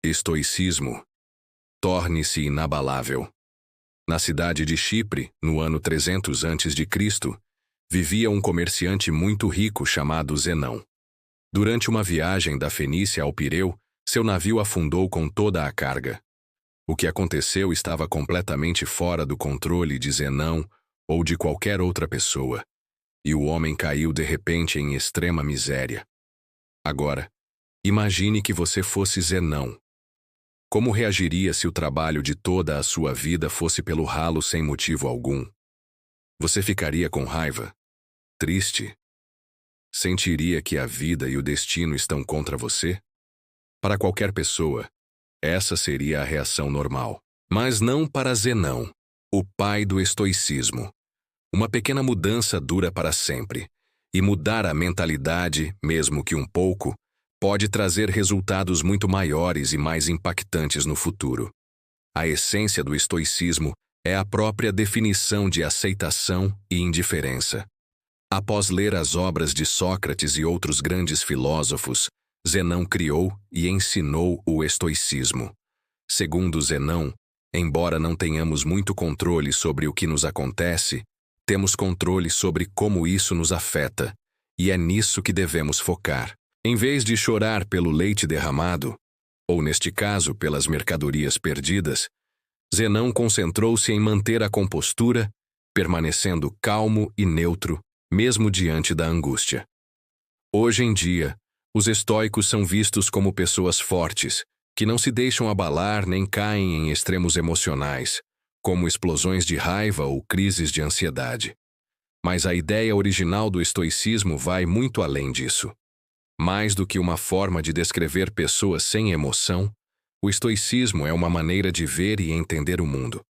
Estoicismo. Torne-se inabalável. Na cidade de Chipre, no ano 300 a.C., vivia um comerciante muito rico chamado Zenão. Durante uma viagem da Fenícia ao Pireu, seu navio afundou com toda a carga. O que aconteceu estava completamente fora do controle de Zenão ou de qualquer outra pessoa, e o homem caiu de repente em extrema miséria. Agora, imagine que você fosse Zenão. Como reagiria se o trabalho de toda a sua vida fosse pelo ralo sem motivo algum? Você ficaria com raiva? Triste? Sentiria que a vida e o destino estão contra você? Para qualquer pessoa, essa seria a reação normal. Mas não para Zenão, o pai do estoicismo. Uma pequena mudança dura para sempre, e mudar a mentalidade, mesmo que um pouco, pode trazer resultados muito maiores e mais impactantes no futuro. A essência do estoicismo é a própria definição de aceitação e indiferença. Após ler as obras de Sócrates e outros grandes filósofos, Zenão criou e ensinou o estoicismo. Segundo Zenão, embora não tenhamos muito controle sobre o que nos acontece, temos controle sobre como isso nos afeta, e é nisso que devemos focar. Em vez de chorar pelo leite derramado, ou neste caso pelas mercadorias perdidas, Zenão concentrou-se em manter a compostura, permanecendo calmo e neutro, mesmo diante da angústia. Hoje em dia, os estoicos são vistos como pessoas fortes, que não se deixam abalar nem caem em extremos emocionais, como explosões de raiva ou crises de ansiedade. Mas a ideia original do estoicismo vai muito além disso. Mais do que uma forma de descrever pessoas sem emoção, o estoicismo é uma maneira de ver e entender o mundo.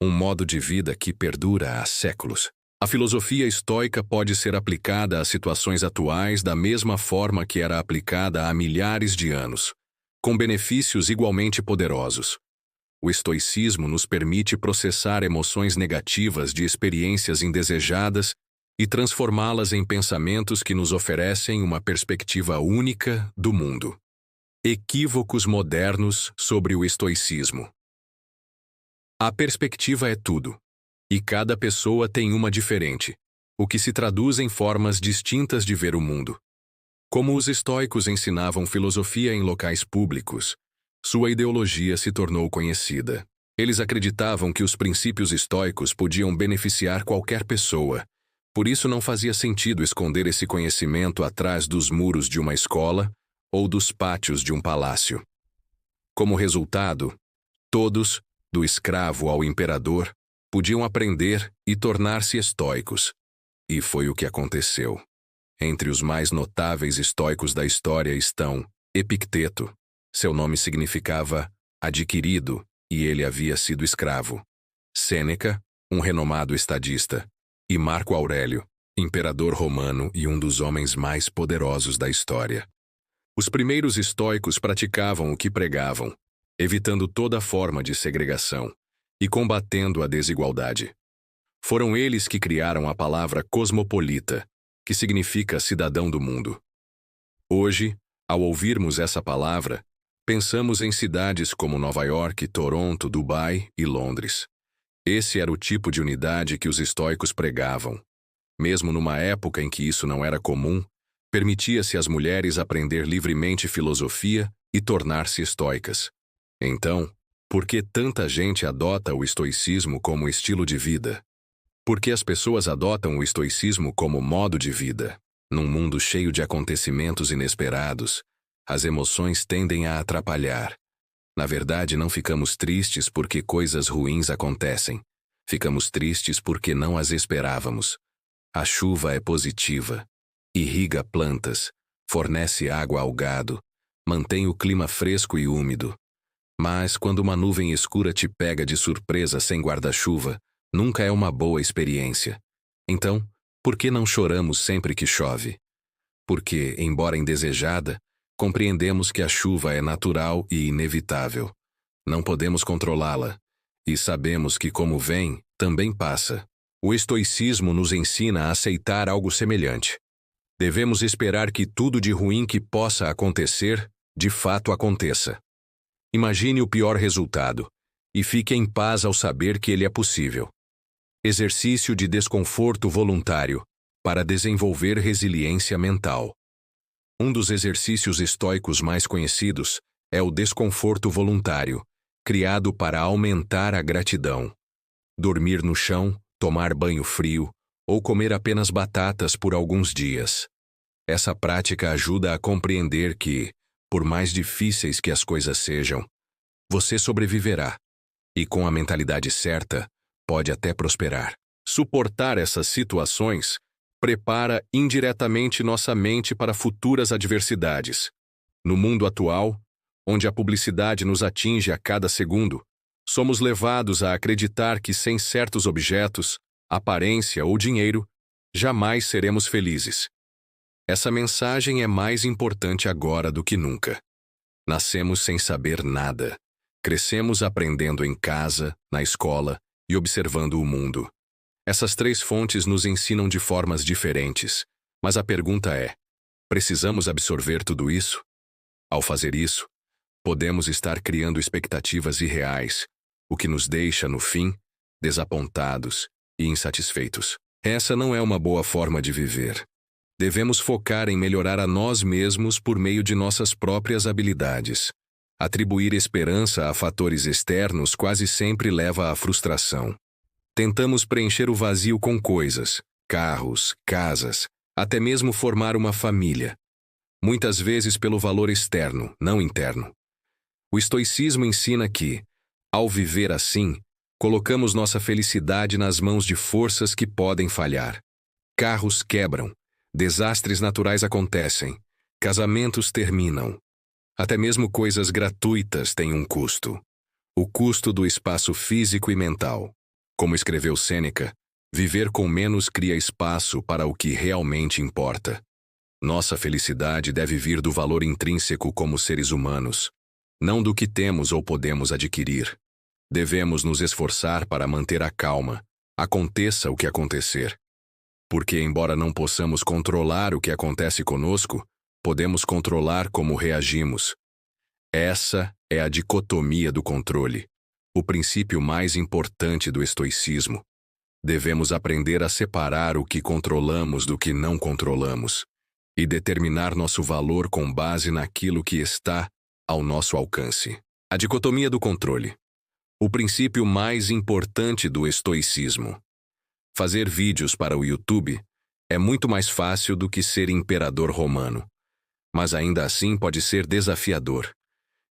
Um modo de vida que perdura há séculos. A filosofia estoica pode ser aplicada às situações atuais da mesma forma que era aplicada há milhares de anos, com benefícios igualmente poderosos. O estoicismo nos permite processar emoções negativas de experiências indesejadas e transformá-las em pensamentos que nos oferecem uma perspectiva única do mundo. Equívocos modernos sobre o estoicismo. A perspectiva é tudo, e cada pessoa tem uma diferente, o que se traduz em formas distintas de ver o mundo. Como os estoicos ensinavam filosofia em locais públicos, sua ideologia se tornou conhecida. Eles acreditavam que os princípios estoicos podiam beneficiar qualquer pessoa. Por isso não fazia sentido esconder esse conhecimento atrás dos muros de uma escola ou dos pátios de um palácio. Como resultado, todos, do escravo ao imperador, podiam aprender e tornar-se estoicos. E foi o que aconteceu. Entre os mais notáveis estoicos da história estão Epicteto. Seu nome significava adquirido, e ele havia sido escravo. Sêneca, um renomado estadista. E Marco Aurélio, imperador romano e um dos homens mais poderosos da história. Os primeiros estoicos praticavam o que pregavam, evitando toda forma de segregação e combatendo a desigualdade. Foram eles que criaram a palavra cosmopolita, que significa cidadão do mundo. Hoje, ao ouvirmos essa palavra, pensamos em cidades como Nova York, Toronto, Dubai e Londres. Esse era o tipo de unidade que os estoicos pregavam. Mesmo numa época em que isso não era comum, permitia-se às mulheres aprender livremente filosofia e tornar-se estoicas. Então, por que tanta gente adota o estoicismo como estilo de vida? Por que as pessoas adotam o estoicismo como modo de vida? Num mundo cheio de acontecimentos inesperados, as emoções tendem a atrapalhar. Na verdade, não ficamos tristes porque coisas ruins acontecem. Ficamos tristes porque não as esperávamos. A chuva é positiva. Irriga plantas, fornece água ao gado, mantém o clima fresco e úmido. Mas quando uma nuvem escura te pega de surpresa sem guarda-chuva, nunca é uma boa experiência. Então, por que não choramos sempre que chove? Porque, embora indesejada, compreendemos que a chuva é natural e inevitável. Não podemos controlá-la. E sabemos que, como vem, também passa. O estoicismo nos ensina a aceitar algo semelhante. Devemos esperar que tudo de ruim que possa acontecer, de fato aconteça. Imagine o pior resultado e fique em paz ao saber que ele é possível. Exercício de desconforto voluntário para desenvolver resiliência mental. Um dos exercícios estoicos mais conhecidos é o desconforto voluntário, criado para aumentar a gratidão. Dormir no chão, tomar banho frio ou comer apenas batatas por alguns dias. Essa prática ajuda a compreender que, por mais difíceis que as coisas sejam, você sobreviverá e, com a mentalidade certa, pode até prosperar. Suportar essas situações prepara indiretamente nossa mente para futuras adversidades. No mundo atual, onde a publicidade nos atinge a cada segundo, somos levados a acreditar que sem certos objetos, aparência ou dinheiro, jamais seremos felizes. Essa mensagem é mais importante agora do que nunca. Nascemos sem saber nada. Crescemos aprendendo em casa, na escola e observando o mundo. Essas três fontes nos ensinam de formas diferentes, mas a pergunta é: precisamos absorver tudo isso? Ao fazer isso, podemos estar criando expectativas irreais, o que nos deixa, no fim, desapontados e insatisfeitos. Essa não é uma boa forma de viver. Devemos focar em melhorar a nós mesmos por meio de nossas próprias habilidades. Atribuir esperança a fatores externos quase sempre leva à frustração. Tentamos preencher o vazio com coisas, carros, casas, até mesmo formar uma família. Muitas vezes pelo valor externo, não interno. O estoicismo ensina que, ao viver assim, colocamos nossa felicidade nas mãos de forças que podem falhar. Carros quebram, desastres naturais acontecem, casamentos terminam. Até mesmo coisas gratuitas têm um custo. O custo do espaço físico e mental. Como escreveu Sêneca, viver com menos cria espaço para o que realmente importa. Nossa felicidade deve vir do valor intrínseco como seres humanos, não do que temos ou podemos adquirir. Devemos nos esforçar para manter a calma, aconteça o que acontecer. Porque, embora não possamos controlar o que acontece conosco, podemos controlar como reagimos. Essa é a dicotomia do controle, o princípio mais importante do estoicismo. Devemos aprender a separar o que controlamos do que não controlamos e determinar nosso valor com base naquilo que está ao nosso alcance. A dicotomia do controle, o princípio mais importante do estoicismo. Fazer vídeos para o YouTube é muito mais fácil do que ser imperador romano. Mas ainda assim pode ser desafiador.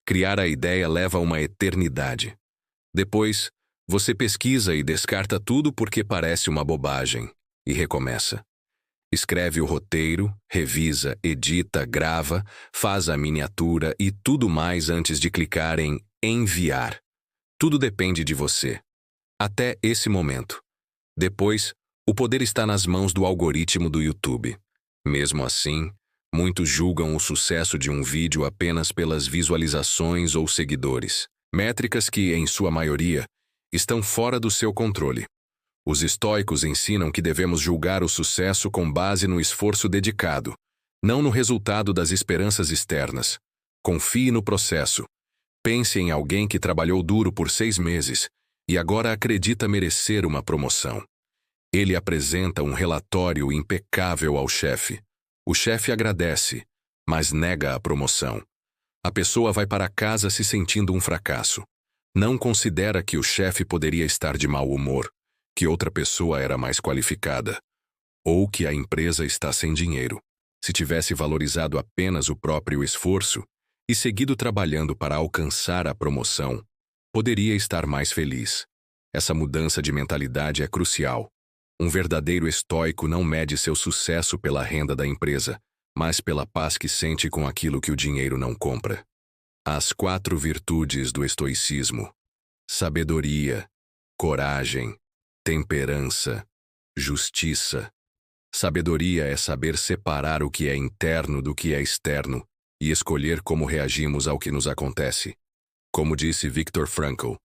Criar a ideia leva uma eternidade. Depois, você pesquisa e descarta tudo porque parece uma bobagem, e recomeça. Escreve o roteiro, revisa, edita, grava, faz a miniatura e tudo mais antes de clicar em enviar. Tudo depende de você. Até esse momento. Depois, o poder está nas mãos do algoritmo do YouTube. Mesmo assim, muitos julgam o sucesso de um vídeo apenas pelas visualizações ou seguidores, métricas que, em sua maioria, estão fora do seu controle. Os estoicos ensinam que devemos julgar o sucesso com base no esforço dedicado, não no resultado das esperanças externas. Confie no processo. Pense em alguém que trabalhou duro por 6 meses e agora acredita merecer uma promoção. Ele apresenta um relatório impecável ao chefe. O chefe agradece, mas nega a promoção. A pessoa vai para casa se sentindo um fracasso. Não considera que o chefe poderia estar de mau humor, que outra pessoa era mais qualificada, ou que a empresa está sem dinheiro. Se tivesse valorizado apenas o próprio esforço e seguido trabalhando para alcançar a promoção, poderia estar mais feliz. Essa mudança de mentalidade é crucial. Um verdadeiro estoico não mede seu sucesso pela renda da empresa, mas pela paz que sente com aquilo que o dinheiro não compra. As 4 virtudes do estoicismo: sabedoria, coragem, temperança, justiça. Sabedoria é saber separar o que é interno do que é externo e escolher como reagimos ao que nos acontece. Como disse Viktor Frankl,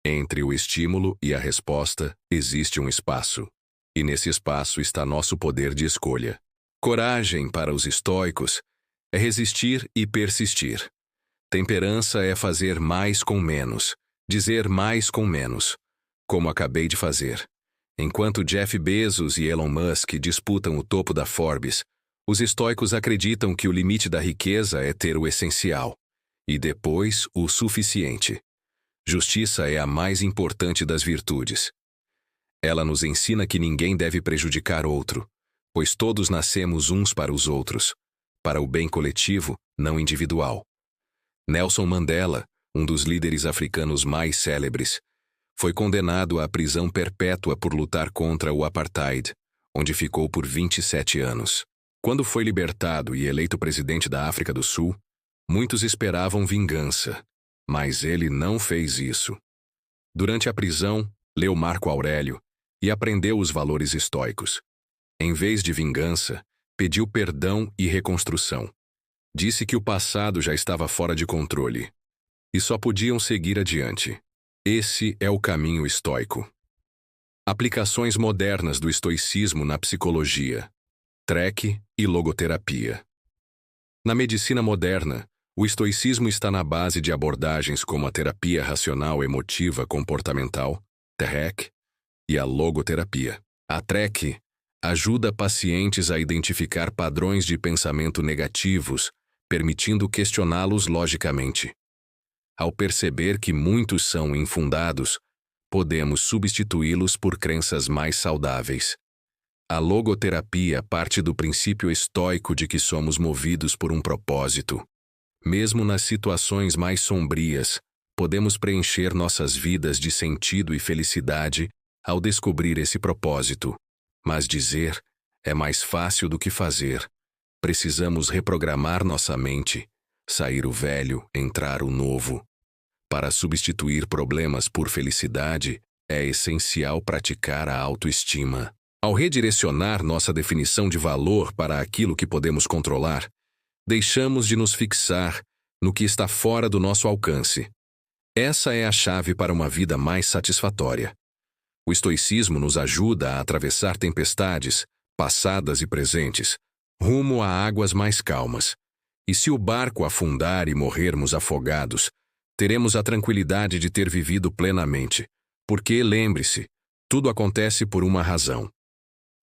entre o estímulo e a resposta existe um espaço, e nesse espaço está nosso poder de escolha. Coragem, para os estoicos, é resistir e persistir. Temperança é fazer mais com menos, dizer mais com menos, como acabei de fazer. Enquanto Jeff Bezos e Elon Musk disputam o topo da Forbes, os estoicos acreditam que o limite da riqueza é ter o essencial, e depois o suficiente. Justiça é a mais importante das virtudes. Ela nos ensina que ninguém deve prejudicar outro, pois todos nascemos uns para os outros, para o bem coletivo, não individual. Nelson Mandela, um dos líderes africanos mais célebres, foi condenado à prisão perpétua por lutar contra o apartheid, onde ficou por 27 anos. Quando foi libertado e eleito presidente da África do Sul, muitos esperavam vingança, mas ele não fez isso. Durante a prisão, leu Marco Aurélio e aprendeu os valores estoicos. Em vez de vingança, pediu perdão e reconstrução. Disse que o passado já estava fora de controle e só podiam seguir adiante. Esse é o caminho estoico. Aplicações modernas do estoicismo na psicologia, TREC e logoterapia. Na medicina moderna, o estoicismo está na base de abordagens como a terapia racional emotiva comportamental, TREC, e a logoterapia. A TREC ajuda pacientes a identificar padrões de pensamento negativos, permitindo questioná-los logicamente. Ao perceber que muitos são infundados, podemos substituí-los por crenças mais saudáveis. A logoterapia parte do princípio estoico de que somos movidos por um propósito. Mesmo nas situações mais sombrias, podemos preencher nossas vidas de sentido e felicidade ao descobrir esse propósito. Mas dizer é mais fácil do que fazer. Precisamos reprogramar nossa mente, sair o velho, entrar o novo. Para substituir problemas por felicidade, é essencial praticar a autoestima. Ao redirecionar nossa definição de valor para aquilo que podemos controlar, deixamos de nos fixar no que está fora do nosso alcance. Essa é a chave para uma vida mais satisfatória. O estoicismo nos ajuda a atravessar tempestades, passadas e presentes, rumo a águas mais calmas. E se o barco afundar e morrermos afogados, teremos a tranquilidade de ter vivido plenamente. Porque, lembre-se, tudo acontece por uma razão.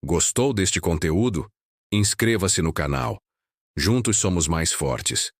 Gostou deste conteúdo? Inscreva-se no canal. Juntos somos mais fortes.